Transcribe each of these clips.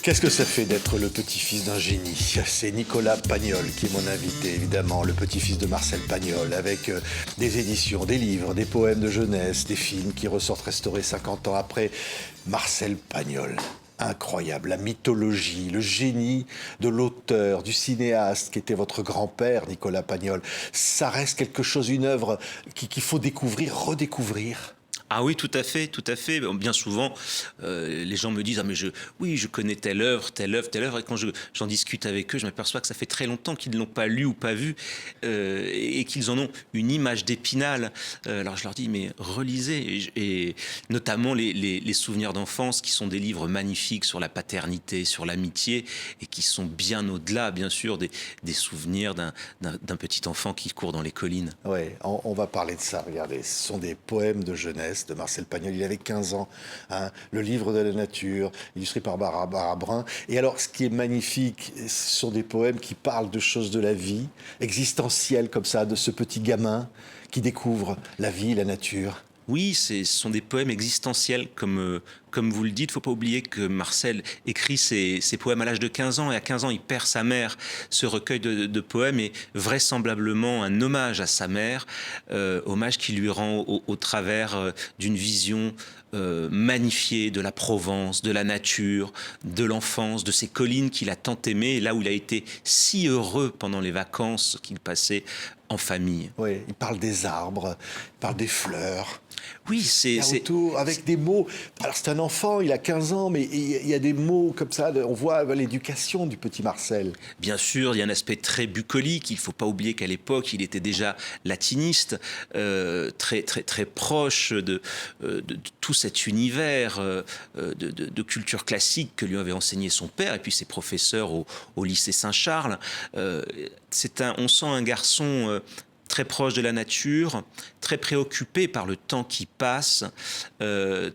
Qu'est-ce que ça fait d'être le petit-fils d'un génie? C'est Nicolas Pagnol qui est mon invité, évidemment, le petit-fils de Marcel Pagnol, avec des éditions, des livres, des poèmes de jeunesse, des films qui ressortent restaurés 50 ans après. Marcel Pagnol, incroyable, la mythologie, le génie de l'auteur, du cinéaste qui était votre grand-père, Nicolas Pagnol. Ça reste quelque chose, une œuvre qu'il faut découvrir, redécouvrir. Ah oui, tout à fait, tout à fait. Bien souvent, les gens me disent « Ah mais oui, je connais telle œuvre, telle œuvre, telle œuvre ». Et quand j'en discute avec eux, je m'aperçois que ça fait très longtemps qu'ils ne l'ont pas lu ou pas vu et qu'ils en ont une image d'Épinal. Alors je leur dis « Mais relisez ». Et notamment les souvenirs d'enfance qui sont des livres magnifiques sur la paternité, sur l'amitié et qui sont bien au-delà, bien sûr, des souvenirs d'un petit enfant qui court dans les collines. Oui, on va parler de ça, regardez. Ce sont des poèmes de jeunesse de Marcel Pagnol. Il avait 15 ans. Hein, le livre de la nature, illustré par Barbara Brun. Et alors, ce qui est magnifique, ce sont des poèmes qui parlent de choses de la vie, existentielles comme ça, de ce petit gamin qui découvre la vie, la nature. Oui, ce sont des poèmes existentiels, comme vous le dites. Il ne faut pas oublier que Marcel écrit ses poèmes à l'âge de 15 ans, et à 15 ans, il perd sa mère. Ce recueil de poèmes est vraisemblablement un hommage à sa mère, hommage qu'il lui rend au travers d'une vision magnifiée de la Provence, de la nature, de l'enfance, de ces collines qu'il a tant aimées, et là où il a été si heureux pendant les vacances qu'il passait en famille. Oui, il parle des arbres, il parle des fleurs. Oui, c'est autour, avec des mots. Alors c'est un enfant, il a 15 ans, mais il y a des mots comme ça. On voit l'éducation du petit Marcel. Bien sûr, il y a un aspect très bucolique. Il ne faut pas oublier qu'à l'époque, il était déjà latiniste, très, très, très proche de tout cet univers de culture classique que lui avait enseigné son père et puis ses professeurs au lycée Saint-Charles. On sent un garçon très proche de la nature, très préoccupé par le temps qui passe,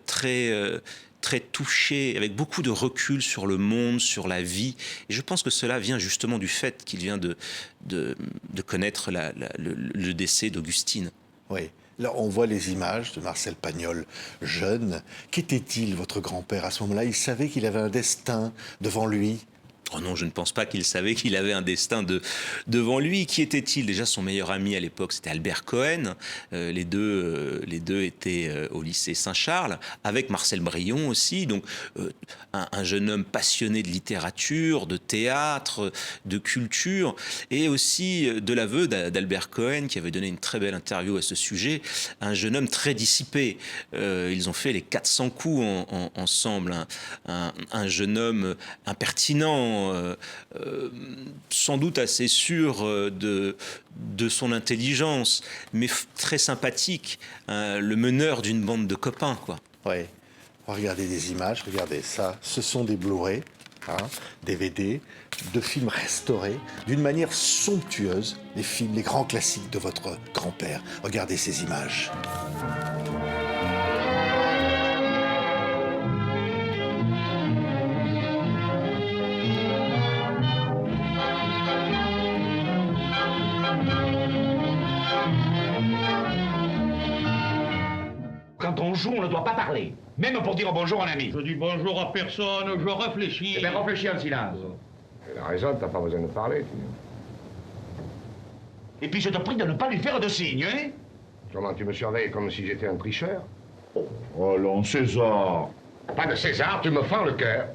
très touché, avec beaucoup de recul sur le monde, sur la vie. Et je pense que cela vient justement du fait qu'il vient de connaître le décès d'Augustine. Oui. Là, on voit les images de Marcel Pagnol, jeune. Qu'était-il, votre grand-père, à ce moment-là? Il savait qu'il avait un destin devant lui. Oh non, je ne pense pas qu'il savait qu'il avait un destin devant lui. Qui était-il? Déjà, son meilleur ami à l'époque, c'était Albert Cohen. Les deux étaient au lycée Saint-Charles, avec Marcel Brion aussi. Donc, un jeune homme passionné de littérature, de théâtre, de culture, et aussi de l'aveu d'Albert Cohen, qui avait donné une très belle interview à ce sujet. Un jeune homme très dissipé. Ils ont fait les 400 coups ensemble. Un jeune homme impertinent, sans doute assez sûr de son intelligence, mais très sympathique, le meneur d'une bande de copains, quoi. Oui. Regardez des images, regardez ça. Ce sont des Blu-ray, DVD, de films restaurés d'une manière somptueuse. Les films, les grands classiques de votre grand-père. Regardez ces images. Quand on joue, on ne doit pas parler. Même pour dire bonjour à un ami. Je dis bonjour à personne, je réfléchis. Eh bien, réfléchis en silence. Elle a raison, t'as pas besoin de parler. Et puis je te prie de ne pas lui faire de signes, hein? Comment, tu me surveilles comme si j'étais un tricheur? Oh, allons, César. Pas de César, tu me fends le cœur.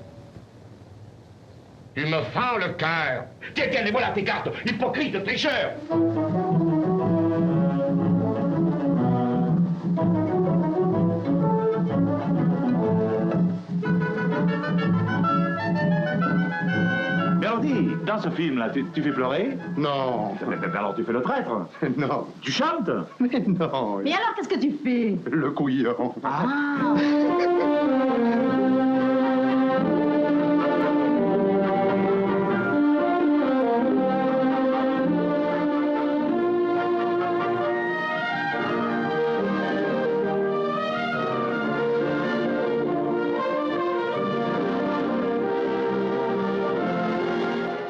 Tu me fends le cœur. Tiens, les voilà tes cartes, hypocrite, tricheur! Dans ce film-là, tu fais pleurer? Non. Alors tu fais le traître? Non. Tu chantes? Mais non. Mais alors, qu'est-ce que tu fais? Le couillon. Ah.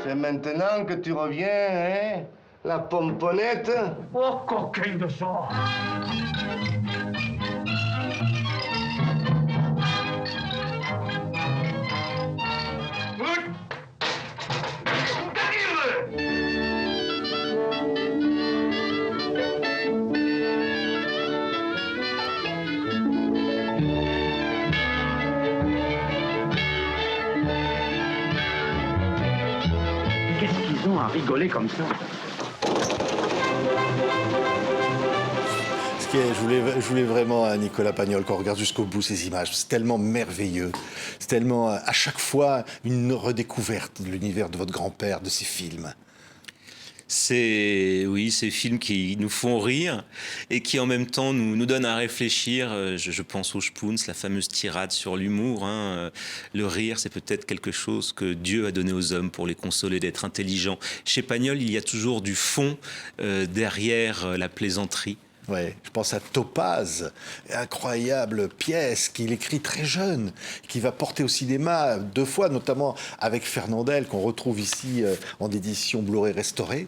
C'est maintenant que tu reviens, hein? La pomponnette? Oh, coquin de sang! rigoler comme ça. Je voulais vraiment à Nicolas Pagnol qu'on regarde jusqu'au bout ces images. C'est tellement merveilleux. C'est tellement, à chaque fois, une redécouverte de l'univers de votre grand-père, de ses films. Oui, ces films qui nous font rire et qui en même temps nous donnent à réfléchir. Je pense aux Spoons, la fameuse tirade sur l'humour. Le rire, c'est peut-être quelque chose que Dieu a donné aux hommes pour les consoler d'être intelligents. Chez Pagnol, il y a toujours du fond derrière la plaisanterie. Ouais, je pense à Topaz, incroyable pièce qu'il écrit très jeune, qui va porter au cinéma 2 fois, notamment avec Fernandel, qu'on retrouve ici en édition Blu-ray restaurée,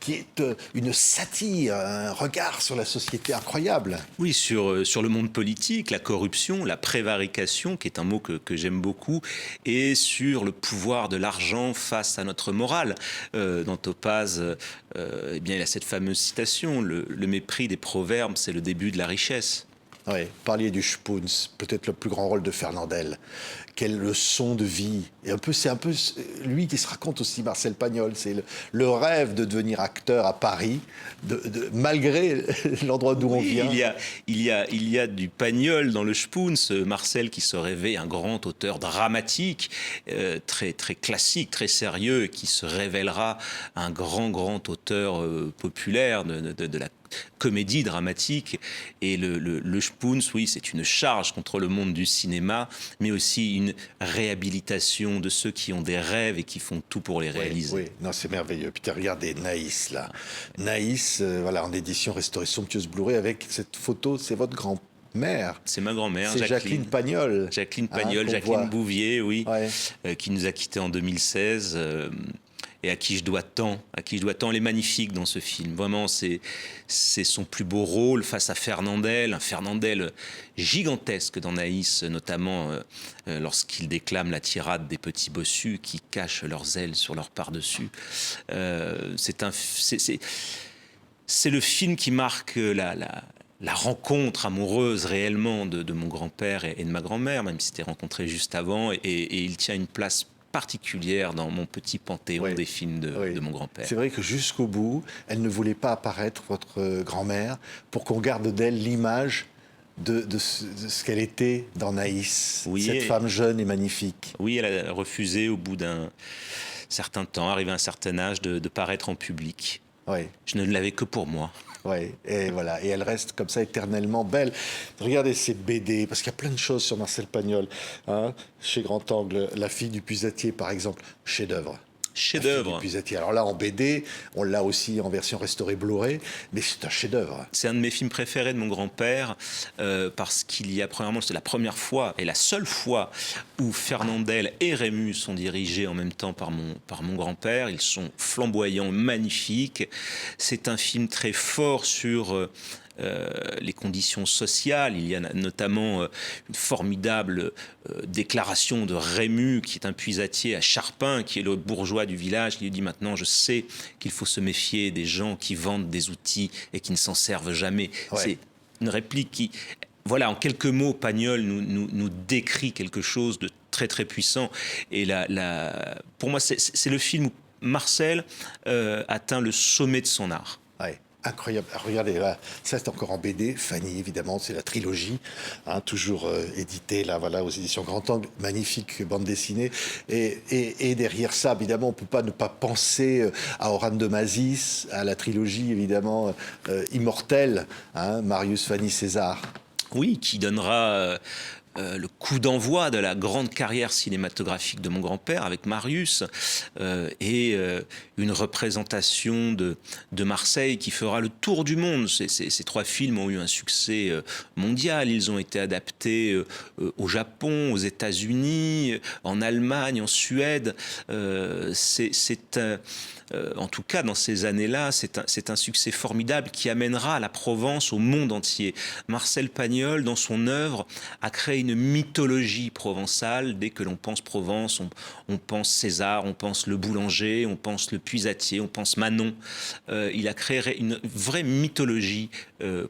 qui est une satire, un regard sur la société incroyable. Oui, sur le monde politique, la corruption, la prévarication, qui est un mot que j'aime beaucoup, et sur le pouvoir de l'argent face à notre morale. Dans Topaz, eh bien, il y a cette fameuse citation, le mépris des proverbes, c'est le début de la richesse. Oui, parliez du Spoons, peut-être le plus grand rôle de Fernandel. Quelle leçon de vie. Et c'est un peu lui qui se raconte aussi, Marcel Pagnol. C'est le rêve de devenir acteur à Paris, malgré l'endroit d'où on vient. Il y a du Pagnol dans le Spoons. Marcel qui se rêvait un grand auteur dramatique, très, très classique, très sérieux, qui se révélera un grand auteur populaire de la comédie dramatique. Et le Spoons, oui, c'est une charge contre le monde du cinéma, mais aussi une réhabilitation de ceux qui ont des rêves et qui font tout pour les réaliser. Oui, non, c'est merveilleux. Puis regardez Naïs, là. Naïs, voilà, en édition restaurée somptueuse Blu-ray, avec cette photo, c'est votre grand-mère. C'est ma grand-mère, c'est Jacqueline Pagnol. Jacqueline Pagnol, Jacqueline Bouvier, oui, ouais. Qui nous a quittés en 2016. Et à qui je dois tant. Elle est magnifique dans ce film. Vraiment, c'est son plus beau rôle face à Fernandel, un Fernandel gigantesque dans Naïs, notamment lorsqu'il déclame la tirade des petits bossus qui cachent leurs ailes sur leur par-dessus. C'est le film qui marque la rencontre amoureuse réellement de mon grand-père et de ma grand-mère, même si c'était rencontré juste avant, et il tient une place particulière dans mon petit panthéon des films de mon grand-père. C'est vrai que jusqu'au bout, elle ne voulait pas apparaître, votre grand-mère, pour qu'on garde d'elle l'image de ce qu'elle était dans Naïs, cette femme jeune et magnifique. Oui, elle a refusé au bout d'un certain temps, arrivé à un certain âge, de paraître en public. Oui. Je ne l'avais que pour moi. Oui, et voilà, et elle reste comme ça éternellement belle. Regardez ces BD, parce qu'il y a plein de choses sur Marcel Pagnol, chez Grand Angle, La fille du puisatier par exemple, chef-d'œuvre. Chef-d'œuvre. Alors là, en BD, on l'a aussi en version restaurée Blu-ray, mais c'est un chef-d'œuvre. C'est un de mes films préférés de mon grand-père, parce qu'il y a, premièrement, c'est la première fois et la seule fois où Fernandel et Rémus sont dirigés en même temps par mon grand-père. Ils sont flamboyants, magnifiques. C'est un film très fort sur les conditions sociales. Il y a notamment une formidable déclaration de Rémus, qui est un puisatier à Charpin, qui est le bourgeois du village, qui lui dit: maintenant je sais qu'il faut se méfier des gens qui vendent des outils et qui ne s'en servent jamais. Ouais. C'est une réplique qui... Voilà, en quelques mots, Pagnol nous décrit quelque chose de très très puissant. Et pour moi, c'est le film où Marcel atteint le sommet de son art. Ouais. Incroyable. Regardez, là, ça c'est encore en BD. Fanny, évidemment, c'est la trilogie, toujours éditée là, voilà, aux éditions Grand Angle. Magnifique bande dessinée. Et derrière ça, évidemment, on ne peut pas ne pas penser à Oran de Mazis, à la trilogie, évidemment, immortelle, Marius, Fanny, César. Oui, qui donnera... le coup d'envoi de la grande carrière cinématographique de mon grand-père avec Marius, et une représentation de Marseille qui fera le tour du monde. Ces 3 films ont eu un succès mondial. Ils ont été adaptés au Japon, aux États-Unis, en Allemagne, en Suède. En tout cas, dans ces années-là, c'est un succès formidable qui amènera la Provence au monde entier. Marcel Pagnol, dans son œuvre, a créé crée une mythologie provençale. Dès que l'on pense Provence, on pense César, on pense le boulanger, on pense le puisatier, on pense Manon. Il a créé une vraie mythologie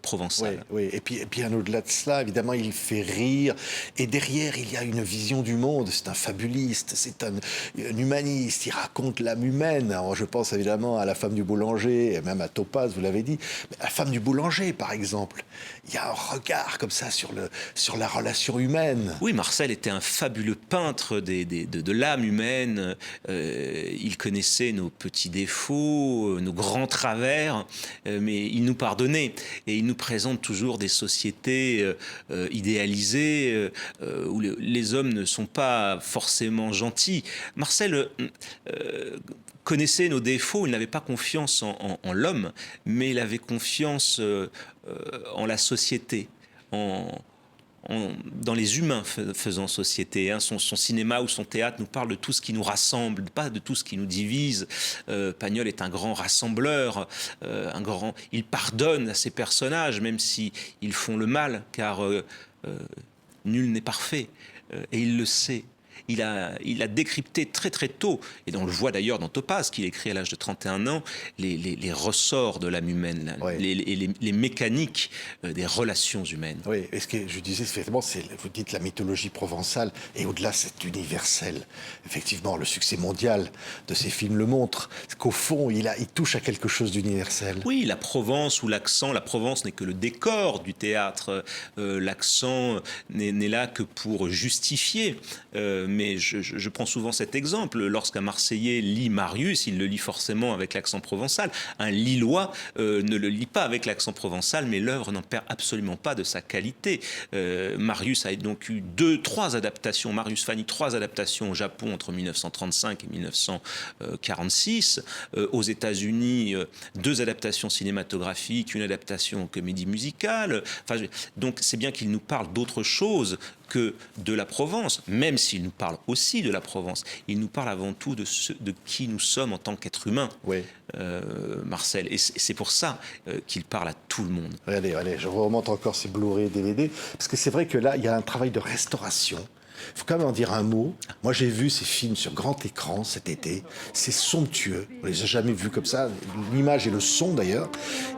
provençale. Oui, oui. Et puis bien au-delà de cela, évidemment, il fait rire. Et derrière, il y a une vision du monde. C'est un fabuliste, c'est un humaniste. Il raconte l'âme humaine. Alors, je pense évidemment à la femme du boulanger, et même à Topaz, vous l'avez dit. Mais la femme du boulanger, par exemple, il y a un regard comme ça sur la relation humaine. Oui, Marcel était un fabuleux peintre de l'âme humaine. Il connaissait nos petits défauts, nos grands travers, mais il nous pardonnait. Et il nous présente toujours des sociétés idéalisées où les hommes ne sont pas forcément gentils. Marcel connaissait nos défauts, il n'avait pas confiance en l'homme, mais il avait confiance en la société, dans les humains faisant société. Son cinéma ou son théâtre nous parle de tout ce qui nous rassemble, pas de tout ce qui nous divise. Pagnol est un grand rassembleur, il pardonne à ses personnages, même s'ils font le mal, car nul n'est parfait, et il le sait. Il a décrypté très très tôt, et on le voit d'ailleurs dans Topaz, qu'il écrit à l'âge de 31 ans, les ressorts de l'âme humaine, les mécaniques des relations humaines. Oui, et ce que je disais, effectivement, vous dites la mythologie provençale, et au-delà, c'est universel. Effectivement, le succès mondial de ces films le montre, qu'au fond, il touche à quelque chose d'universel. Oui, la Provence ou l'accent, la Provence n'est que le décor du théâtre, l'accent n'est là que pour justifier. Mais je prends souvent cet exemple. Lorsqu'un Marseillais lit Marius, il le lit forcément avec l'accent provençal. Un Lillois ne le lit pas avec l'accent provençal, mais l'œuvre n'en perd absolument pas de sa qualité. Marius a donc eu 3 adaptations, Marius Fanny, 3 adaptations au Japon entre 1935 et 1946. Aux États-Unis, 2 adaptations cinématographiques, une adaptation en comédie musicale. Enfin, donc c'est bien qu'il nous parle d'autre chose que de la Provence, même s'il nous parle aussi de la Provence. Il nous parle avant tout de qui nous sommes en tant qu'êtres humains, oui. Marcel. Et c'est pour ça qu'il parle à tout le monde. Regardez, je vous remonte encore ces Blu-ray et DVD, parce que c'est vrai que là, il y a un travail de restauration. Il faut quand même en dire un mot. Moi, j'ai vu ces films sur grand écran cet été. C'est somptueux. On ne les a jamais vus comme ça. L'image et le son, d'ailleurs.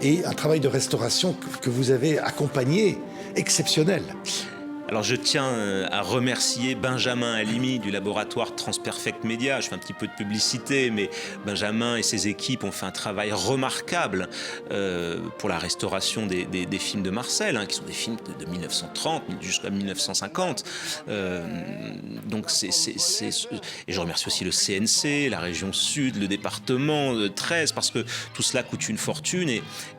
Et un travail de restauration que vous avez accompagné, exceptionnel. Alors je tiens à remercier Benjamin Halimi du laboratoire Transperfect Media. Je fais un petit peu de publicité, mais Benjamin et ses équipes ont fait un travail remarquable pour la restauration des films de Marcel, qui sont des films de 1930 jusqu'à 1950. Donc et je remercie aussi le CNC, la région Sud, le département 13, parce que tout cela coûte une fortune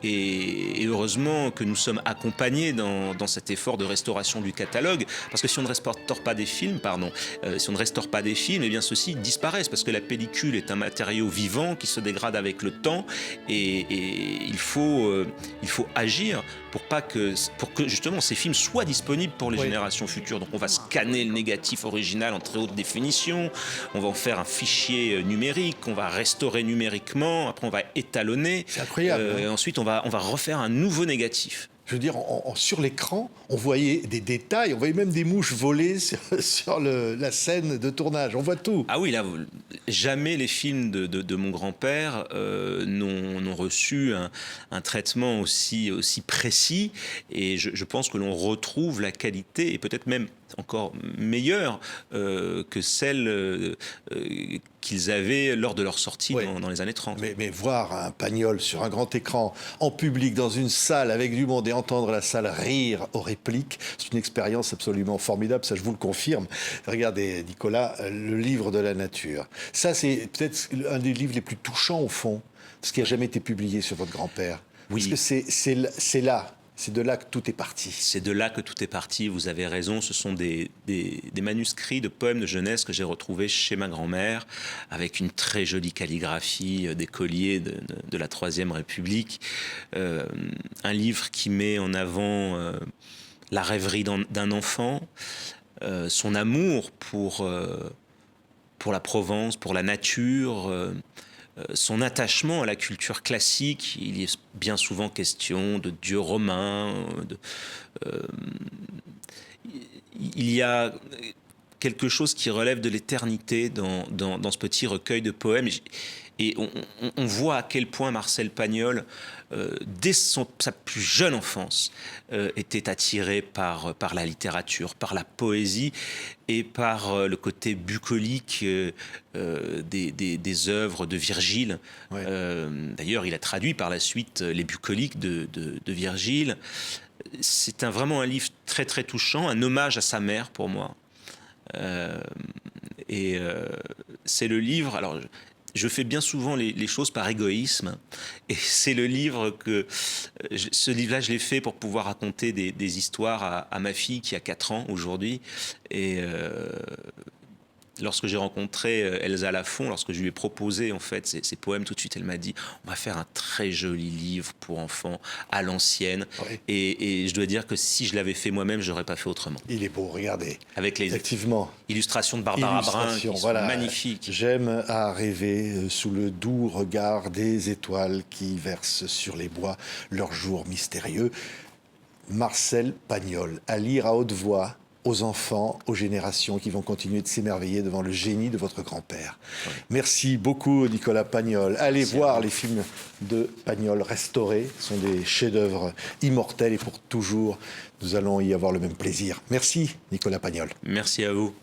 et heureusement que nous sommes accompagnés dans cet effort de restauration du catalogue. Parce que si on ne restaure pas des films, eh bien ceux-ci disparaissent, parce que la pellicule est un matériau vivant qui se dégrade avec le temps, et il faut agir pour que justement ces films soient disponibles pour les générations futures. Donc on va scanner le négatif original en très haute définition, on va en faire un fichier numérique, on va restaurer numériquement, après on va étalonner. C'est incroyable. Ensuite on va refaire un nouveau négatif. Je veux dire, sur l'écran, on voyait des détails, on voyait même des mouches voler sur la scène de tournage. On voit tout. Ah oui, là, jamais les films de mon grand-père n'ont reçu un traitement aussi précis. Et je pense que l'on retrouve la qualité, et peut-être même encore meilleure que celle qu'ils avaient lors de leur sortie dans les années 30. Mais voir un Pagnol sur un grand écran, en public, dans une salle avec du monde, et entendre la salle rire aux répliques, c'est une expérience absolument formidable, ça je vous le confirme. Regardez, Nicolas, le livre de la nature. Ça, c'est peut-être un des livres les plus touchants au fond, parce qu'il n'a jamais été publié sur votre grand-père. Oui. Parce que c'est là. C'est de là que tout est parti. C'est de là que tout est parti, vous avez raison. Ce sont des manuscrits de poèmes de jeunesse que j'ai retrouvés chez ma grand-mère, avec une très jolie calligraphie d'écoliers de la Troisième République. Un livre qui met en avant la rêverie d'un enfant, son amour pour la Provence, pour la nature, son attachement à la culture classique. Il y est bien souvent question de dieux romains. il y a quelque chose qui relève de l'éternité dans ce petit recueil de poèmes. Et on voit à quel point Marcel Pagnol, dès sa plus jeune enfance, était attiré par la littérature, par la poésie et par le côté bucolique des œuvres de Virgile. Ouais. D'ailleurs, il a traduit par la suite les bucoliques de Virgile. C'est vraiment un livre très très touchant, un hommage à sa mère pour moi. C'est le livre. Alors, je fais bien souvent les choses par égoïsme, et c'est le livre ce livre-là, je l'ai fait pour pouvoir raconter des histoires à ma fille qui a 4 ans aujourd'hui. Et lorsque j'ai rencontré Elsa Lafont, lorsque je lui ai proposé en fait ces poèmes, tout de suite elle m'a dit on va faire un très joli livre pour enfants à l'ancienne. Oui. Et je dois dire que si je l'avais fait moi-même, j'aurais pas fait autrement. Il est beau, regardez. Avec les Effectivement. illustrations de Barbara Brun qui sont voilà. magnifiques. J'aime à rêver sous le doux regard des étoiles qui versent sur les bois leurs jours mystérieux. Marcel Pagnol, à lire à haute voix aux enfants, aux générations qui vont continuer de s'émerveiller devant le génie de votre grand-père. Ouais. Merci beaucoup, Nicolas Pagnol. Allez voir les films de Pagnol restaurés. Ce sont des chefs-d'œuvre immortels et pour toujours. Nous allons y avoir le même plaisir. Merci, Nicolas Pagnol. Merci à vous.